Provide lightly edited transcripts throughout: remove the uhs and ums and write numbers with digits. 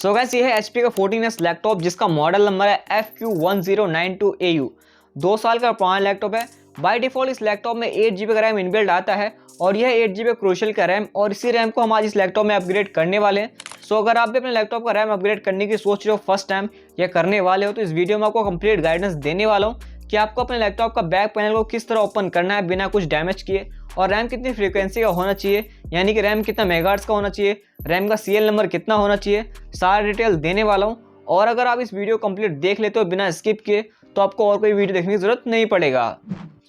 So guys ये है HP का 14S लैपटॉप जिसका मॉडल नंबर है FQ1092AU। 2 साल का पुराना लैपटॉप है। बाय डिफॉल्ट इस लैपटॉप में 8GB का रैम इनबिल्ट आता है और यह 8GB क्रूशियल का रैम, और इसी रैम को हम आज इस लैपटॉप में अपग्रेड करने वाले हैं। सो अगर आप भी अपने लैपटॉप का रैम अपग्रेड करने की सोच रहे हो फर्स्ट टाइम या करने वाले हो, तो इस वीडियो में आपको कंप्लीट गाइडेंस देने वाला हूँ कि आपको अपने लैपटॉप का बैक पैनल को किस तरह ओपन करना है बिना कुछ डैमेज किए, और रैम कितनी फ्रीक्वेंसी का होना चाहिए, यानी कि रैम कितना मेगाहर्ट्ज का होना चाहिए, रैम का सीरियल नंबर कितना होना चाहिए, सारा डिटेल देने वाला हूँ। और अगर आप इस वीडियो कंप्लीट देख लेते हो बिना स्किप किए तो आपको और कोई वीडियो देखने की जरूरत नहीं पड़ेगा।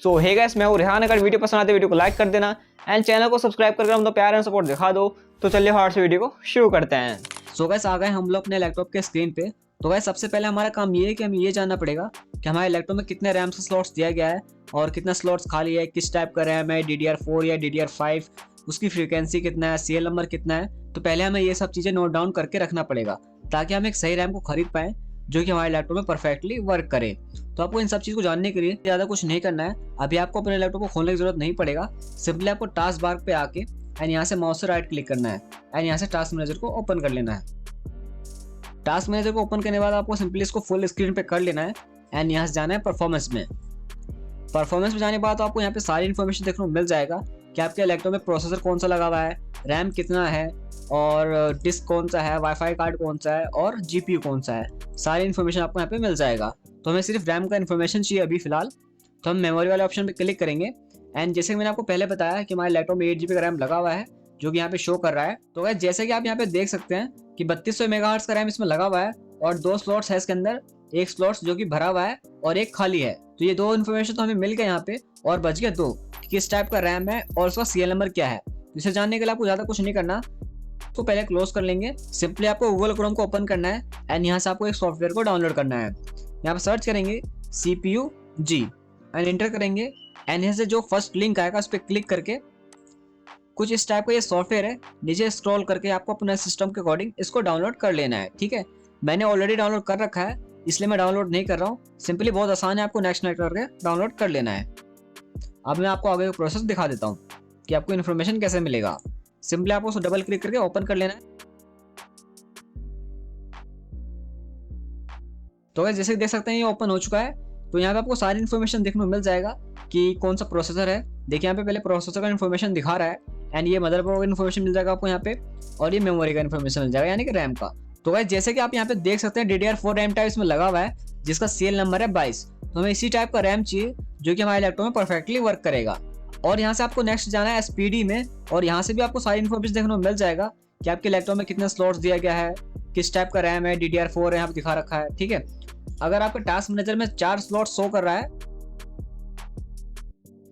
सो हे गाइस, मैं हूँ रेहान। अगर वीडियो पसंद आते वीडियो को लाइक कर देना एंड चैनल को सब्सक्राइब करके हम तो प्यार एंड सपोर्ट दिखा दो। तो चलिए हार्ड से वीडियो को शुरू करते हैं। सो गाइस आ गए हम लोग अपने लैपटॉप के स्क्रीन पे। तो गाइस सबसे पहले हमारा काम ये है कि हमें ये जानना पड़ेगा कि हमारे लैपटॉप में कितने रैम से स्लॉट्स दिया गया है और कितना स्लॉट्स खाली है, किस टाइप का रैम है, DDR4 या DDR5, उसकी फ्रीक्वेंसी कितना है, सीरियल नंबर कितना है। तो पहले हमें ये सब चीज़ें नोट डाउन करके रखना पड़ेगा ताकि हम एक सही रैम को खरीद पाएँ जो कि हमारे लैपटॉप में परफेक्टली वर्क करे। तो आपको इन सब चीज़ को जानने के लिए ज़्यादा कुछ नहीं करना है। अभी आपको अपने लैपटॉप को खोलने की जरूरत नहीं पड़ेगा। सिंपली आपको टास्क बार पे आके एंड यहाँ से माउस से राइट क्लिक करना है एंड यहाँ से टास्क मैनेजर को ओपन कर लेना है। टास्क मैनेजर को ओपन करने के बाद आपको सिंपली इसको फुल स्क्रीन पे कर लेना है एंड यहाँ से जाना है परफॉर्मेंस में। परफॉर्मेंस में जाने के बाद आपको यहाँ पे सारी इन्फॉर्मेशन देखने को मिल जाएगा कि आपके लैपटॉप में प्रोसेसर कौन सा लगा हुआ है, रैम कितना है, और डिस्क कौन सा है, वाईफाई कार्ड कौन सा है और GPU कौन सा है। सारी इन्फॉर्मेशन आपको यहाँ पे मिल जाएगा। तो हमें सिर्फ रैम का इन्फॉर्मेशन चाहिए अभी फिलहाल। तो हम मेमोरी वाले ऑप्शन पे क्लिक करेंगे एंड जैसे मैंने आपको पहले बताया कि हमारे लैपटॉप में 8GB का रैम लगा हुआ है जो कि यहाँ पे शो कर रहा है। तो गाइस जैसे कि आप यहाँ पे देख सकते हैं कि 3200 मेगाहर्ट्ज का रैम इसमें लगा हुआ है और 2 स्लॉट्स है इसके अंदर, एक स्लॉट्स जो कि भरा हुआ है और एक खाली है। तो ये 2 इन्फॉर्मेशन तो हमें मिल गए यहाँ पे, और बच गया 2 किस टाइप का रैम है और उसका सीरियल नंबर क्या है। इसे जानने के लिए आपको ज़्यादा कुछ नहीं करना, तो पहले क्लोज कर लेंगे। सिंपली आपको गूगल क्रोम को ओपन करना है एंड यहाँ से आपको एक सॉफ्टवेयर को डाउनलोड करना है। यहाँ पर सर्च करेंगे CPU-G एंड एंटर करेंगे एंड यहाँ से जो फर्स्ट लिंक आएगा उस पर क्लिक करके कुछ इस टाइप का ये सॉफ्टवेयर है, नीचे स्क्रॉल करके आपको अपने सिस्टम के अकॉर्डिंग इसको डाउनलोड कर लेना है। ठीक है, मैंने ऑलरेडी डाउनलोड कर रखा है इसलिए मैं डाउनलोड नहीं कर रहा हूँ। सिंपली बहुत आसान है, आपको नेक्स्ट करके डाउनलोड कर लेना है। अब मैं आपको आगे का प्रोसेस दिखा देता हूँ कि आपको इन्फॉर्मेशन कैसे मिलेगा। सिंपली आपको डबल क्लिक करके ओपन कर लेना है। तो गाइस जैसे देख सकते हैं ये ओपन हो चुका है। तो यहाँ पे आपको सारी इन्फॉर्मेशन देखने को मिल जाएगा कि कौन सा प्रोसेसर है। देखिए यहाँ पे पहले प्रोसेसर का इन्फॉर्मेशन दिखा रहा है एंड ये मदरबोर्ड का इन्फॉर्मेशन मिल जाएगा आपको यहाँ पे, और ये मेमोरी का इन्फॉर्मेशन मिल जाएगा यानी कि रैम का। तो गाइस जैसे कि आप यहाँ पे देख सकते हैं DDR4 रैम टाइप इसमें लगा हुआ है जिसका सीरियल नंबर है 22। तो हमें इसी टाइप का रैम चाहिए जो कि हमारे लैपटॉप में परफेक्टली वर्क करेगा। और यहाँ से आपको नेक्स्ट जाना है SPD में, और यहाँ से भी आपको सारी इन्फॉर्मेशन देखने को मिल जाएगा कि आपके लैपटॉप में कितने स्लॉट्स दिया गया है, किस टाइप का रैम है, DDR4 है यहाँ पे दिखा रखा है। ठीक है, अगर आपके टास्क मैनेजर में 4 स्लॉट शो कर रहा है,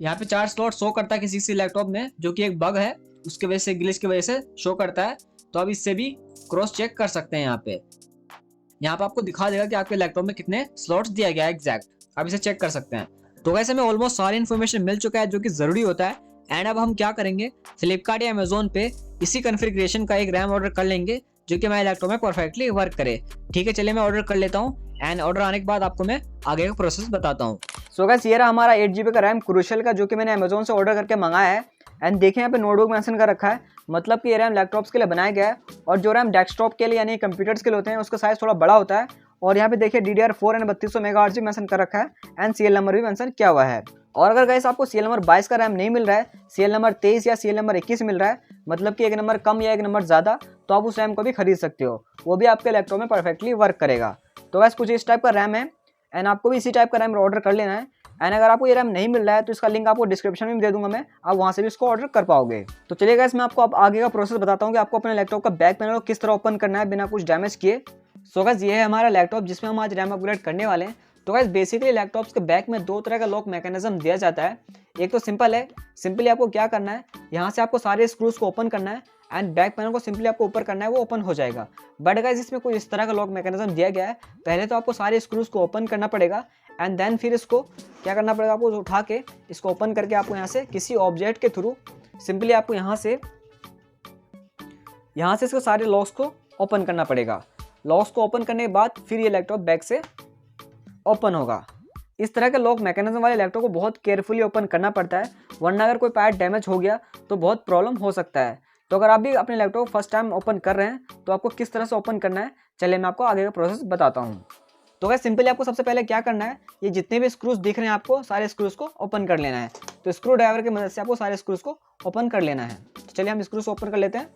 यहाँ पे 4 स्लॉट शो करता है किसी लैपटॉप में जो कि एक बग है, उसके वजह से ग्लिच की वजह से शो करता है। तो आप इससे भी क्रॉस चेक कर सकते हैं। यहाँ पे आपको दिखा देगा कि आपके लैपटॉप में कितने स्लॉट्स दिया गया है एग्जैक्ट, आप इसे चेक कर सकते हैं। तो वैसे में ऑलमोस्ट सारी इन्फॉर्मेशन मिल चुका है जो कि जरूरी होता है। एंड अब हम क्या करेंगे, फ्लिपकार्ट या अमेजोन पे इसी कॉन्फ़िगरेशन का एक रैम ऑर्डर कर लेंगे जो कि हमारे लैपटॉप में परफेक्टली वर्क करे। ठीक है, चलिए मैं ऑर्डर कर लेता हूँ एंड ऑर्डर आने के बाद आपको मैं आगे का प्रोसेस बताता हूँ। सो गाइस ये रहा हमारा 8GB का रैम क्रूशियल का जो कि मैंने अमेजोन से ऑर्डर करके मंगाया है। एंड देखिए यहाँ पे नोटबुक मेंशन कर रखा है, मतलब कि ये रैम लैपटॉप्स के लिए बनाया गया है, और जो रैम डेस्कटॉप के लिए यानी कंप्यूटर्स के लिए होते हैं उसका साइज थोड़ा बड़ा होता है। और यहाँ पे देखिए DDR4 एंड 3200 मेगाहर्ट्ज भी मेंशन कर रखा है एंड सीरियल नंबर भी मेंशन किया हुआ है। और अगर गाइस आपको सीरियल नंबर 22 का रैम नहीं मिल रहा है, सीरियल नंबर 23 या सीरियल नंबर 21 मिल रहा है, मतलब कि एक नंबर कम या एक नंबर ज़्यादा, तो आप उस रैम को भी खरीद सकते हो, वो भी आपके लैपटॉप में परफेक्टली वर्क करेगा। तो गाइस कुछ इस टाइप का रैम है एंड आपको भी इसी टाइप का रैम ऑर्डर कर लेना है। एंड अगर आपको ये रैम नहीं मिल रहा है तो इसका लिंक आपको डिस्क्रिप्शन में दे दूंगा मैं, आप वहाँ से भी इसको ऑर्डर कर पाओगे। तो चलिए गाइस मैं आपको अब आगे का प्रोसेस बताता हूँ कि आपको अपने लैपटॉप का बैक पैनल को किस तरह ओपन करना है बिना कुछ डैमेज किए। सो गाइस ये है हमारा लैपटॉप जिसमें हम आज रैम अपग्रेड करने वाले हैं। तो गाइस बेसिकली लैपटॉप्स के बैक में 2 तरह का लॉक मैकेनिज्म दिया जाता है। एक तो सिंपल है, सिंपली आपको क्या करना है, यहाँ से आपको सारे स्क्रूज को ओपन करना है एंड बैक पैनल को सिंपली आपको ऊपर करना है, वो ओपन हो जाएगा। बट गाइस इसमें कोई इस तरह का लॉक मैकेनिज्म दिया गया है, पहले तो आपको सारे स्क्रूज को ओपन करना पड़ेगा एंड देन फिर इसको क्या करना पड़ेगा, आपको उठा के इसको ओपन करके आपको यहाँ से किसी ऑब्जेक्ट के थ्रू सिंपली आपको यहाँ से इसको सारे लॉक्स को ओपन करना पड़ेगा। लॉक्स को ओपन करने के बाद फिर ये लैपटॉप बैक से ओपन होगा। इस तरह के लॉक मैकेनिज्म वाले लैपटॉप को बहुत केयरफुली ओपन करना पड़ता है, वरना अगर कोई पार्ट डैमेज हो गया तो बहुत प्रॉब्लम हो सकता है, तो अगर आप भी अपने लैपटॉप फर्स्ट टाइम ओपन कर रहे हैं तो आपको किस तरह से ओपन करना है, चलिए मैं आपको आगे का प्रोसेस बताता हूँ। तो गाइस सिंपली आपको सबसे पहले क्या करना है, ये जितने भी स्क्रूज दिख रहे हैं आपको सारे स्क्रूज को ओपन कर लेना है। तो स्क्रू ड्राइवर की मदद से आपको सारे स्क्रूज को ओपन कर लेना है। तो चलिए हम स्क्रूज ओपन कर लेते हैं।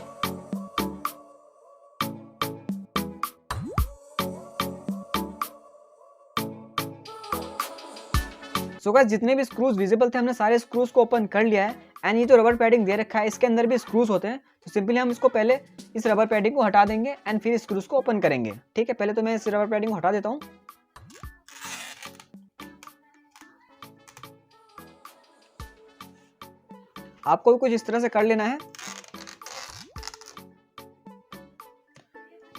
सो गाइस जितने भी स्क्रूज विजिबल थे हमने सारे स्क्रूज को ओपन कर लिया है। एंड ये जो रबर पैडिंग दे रखा है इसके अंदर भी स्क्रूज होते हैं। तो सिंपली हम इसको पहले इस रबर पैडिंग को हटा देंगे एंड फिर स्क्रूज को ओपन करेंगे। ठीक है, पहले तो मैं इस रबर पैडिंग को हटा देता हूँ। आपको भी कुछ इस तरह से कर लेना है।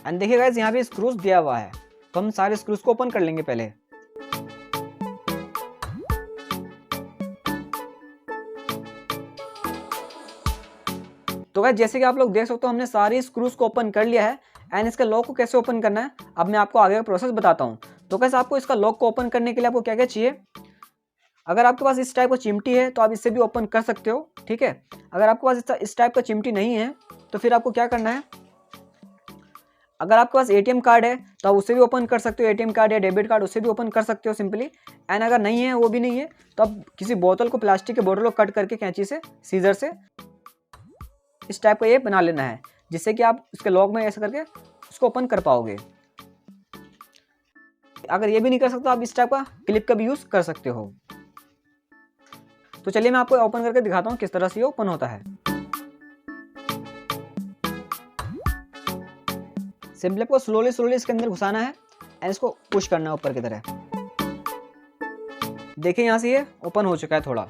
एंड देखिए गाइस यहाँ पे स्क्रूज दिया हुआ है, तो हम सारे स्क्रूज को ओपन कर लेंगे पहले। तो गाइस जैसे कि आप लोग देख सकते हो हमने सारी स्क्रूज को ओपन कर लिया है। एंड इसका लॉक को कैसे ओपन करना है अब मैं आपको आगे का प्रोसेस बताता हूँ। तो गाइस आपको इसका लॉक को ओपन करने के लिए आपको क्या क्या चाहिए, अगर आपके पास इस टाइप का चिमटी है तो आप इससे भी ओपन कर सकते हो। ठीक है, अगर आपके पास इस टाइप का चिमटी नहीं है तो फिर आपको क्या करना है, अगर आपके पास एटीएम कार्ड है तो आप उससे भी ओपन कर सकते हो, एटीएम कार्ड या डेबिट कार्ड उससे भी ओपन कर सकते हो सिंपली। एंड अगर नहीं है, वो भी नहीं है, तो आप किसी बोतल को, प्लास्टिक के बोतल को कट करके कैंची से, सीजर से इस टाइप का ये बना लेना है, जिससे कि आप इसके लॉक में ऐसे करके उसको ओपन कर पाओगे। अगर ये भी नहीं कर सकते आप इस टाइप का क्लिप का भी यूज कर सकते हो। तो चलिए मैं आपको ओपन करके दिखाता हूँ किस तरह से ये ओपन होता है। सिंपली आपको स्लोली स्लोली इसके अंदर घुसाना है एंड इसको पुश करना है ऊपर की तरह। देखिए यहाँ से ये ओपन हो चुका है थोड़ा।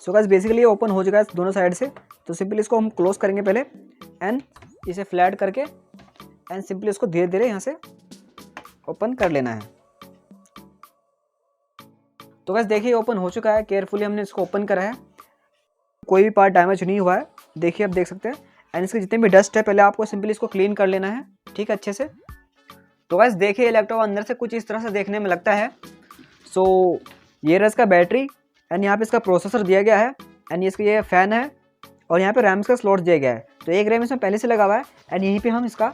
सो गाइस बेसिकली ये ओपन हो चुका है दोनों साइड से। तो सिंपली इसको हम क्लोज करेंगे पहले एंड इसे फ्लैट करके एंड सिंपली इसको धीरे धीरे यहाँ से ओपन कर लेना है। तो गाइस देखिए ओपन हो चुका है, केयरफुली हमने इसको ओपन करा है, कोई भी पार्ट डैमेज नहीं हुआ है। देखिए आप देख सकते हैं। एंड इसके जितने भी डस्ट है पहले आपको सिंपली इसको क्लीन कर लेना है, ठीक है, अच्छे से। तो गाइस देखिए लैपटॉप अंदर से कुछ इस तरह से देखने में लगता है। सो ये रहा इसका बैटरी एंड यहाँ पे इसका प्रोसेसर दिया गया है एंड इसका ये फैन है और यहाँ पे रैम्स का स्लॉट दिया गया है। तो एक रैम इसमें पहले से लगा हुआ है एंड यहीं पे हम इसका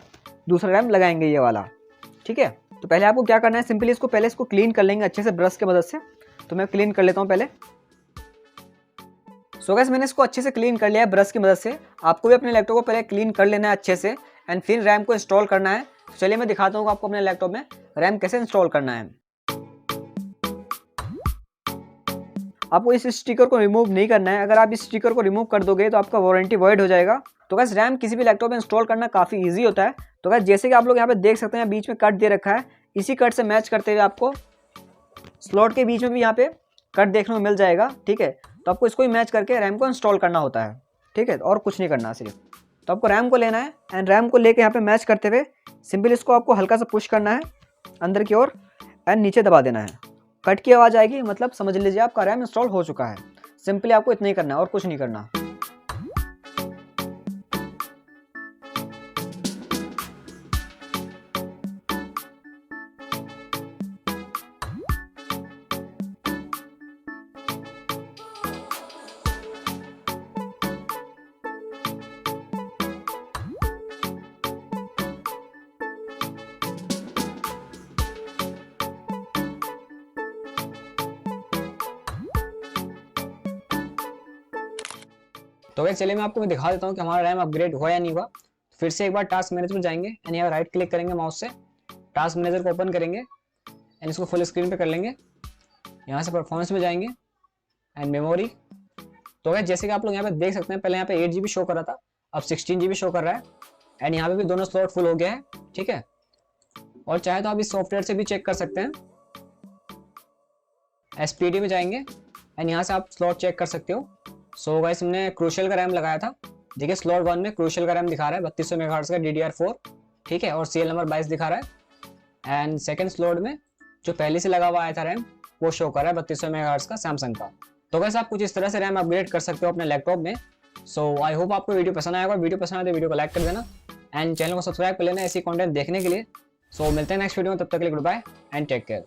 दूसरा रैम लगाएंगे, ये वाला। ठीक है, तो पहले आपको क्या करना है, सिंपली इसको पहले इसको क्लीन कर लेंगे अच्छे से ब्रश की मदद से। तो मैं क्लीन कर लेता हूँ पहले। सो गाइस मैंने इसको अच्छे से क्लीन कर लिया है ब्रश की मदद से। आपको भी अपने लैपटॉप को पहले क्लीन कर लेना है अच्छे से एंड फिर रैम को इंस्टॉल करना है। तो चलिए मैं दिखाता हूँ आपको अपने लैपटॉप में रैम कैसे इंस्टॉल करना है। आपको इस स्टिकर को रिमूव नहीं करना है, अगर आप इस स्टिकर को रिमूव कर दोगे तो आपका वारंटी वॉइड हो जाएगा। तो गाइस रैम किसी भी लैपटॉप में इंस्टॉल करना काफ़ी इजी होता है। तो गाइस जैसे कि आप लोग यहाँ पे देख सकते हैं बीच में कट दे रखा है, इसी कट से मैच करते हुए आपको स्लॉट के बीच में भी यहाँ पे कट देखने को मिल जाएगा। ठीक है, तो आपको इसको ही मैच करके रैम को इंस्टॉल करना होता है। ठीक है, और कुछ नहीं करना सिर्फ। तो आपको रैम को लेना है एंड रैम को लेके यहाँ पे मैच करते हुए सिंपल इसको आपको हल्का सा पुश करना है अंदर की ओर एंड नीचे दबा देना है। कट की आवाज़ आएगी, मतलब समझ लीजिए आपका रैम इंस्टॉल हो चुका है। सिंपली आपको इतना ही करना है और कुछ नहीं करना। तो गाइस चलिए मैं आपको दिखा देता हूँ कि हमारा रैम अपग्रेड हुआ या नहीं हुआ। फिर से एक बार टास्क मैनेजर में जाएंगे एंड यहाँ राइट क्लिक करेंगे माउस से, टास्क मैनेजर को ओपन करेंगे एंड इसको फुल स्क्रीन पे कर लेंगे। यहाँ से परफॉर्मेंस में जाएंगे एंड मेमोरी। तो गाइस जैसे कि आप लोग यहाँ पे देख सकते हैं, पहले यहाँ पे 8 GB शो कर रहा था, अब 16 GB शो कर रहा है एंड यहाँ पे भी दोनों स्लॉट फुल हो गया है। ठीक है, और चाहे तो आप इस सॉफ्टवेयर से भी चेक कर सकते हैं। SPD में जाएंगे एंड यहाँ से आप स्लॉट चेक कर सकते हो। सो गाइस हमने क्रूशियल का रैम लगाया था। देखिए स्लॉट 1 में क्रूशियल का रैम दिखा रहा है 3200 मेगाहर्ट्ज़ का DDR4। ठीक है, और सीरियल नंबर 22 दिखा रहा है। एंड सेकंड स्लॉट में जो पहले से लगा हुआ आया था रैम वो शो कर रहा है 3200 मेगाहर्ट्ज़ का सैमसंग का। तो गाइस आप कुछ इस तरह से रैम अपग्रेड कर सकते हो अपने लैपटॉप में। सो आई होप आपको वीडियो पसंद आएगा, वीडियो पसंद आए तो वीडियो को लाइक कर देना एंड चैनल को सब्सक्राइब कर लेना ऐसी कंटेंट देखने के लिए। सो मिलते हैं नेक्स्ट वीडियो में, तब तक के लिए goodbye and take care.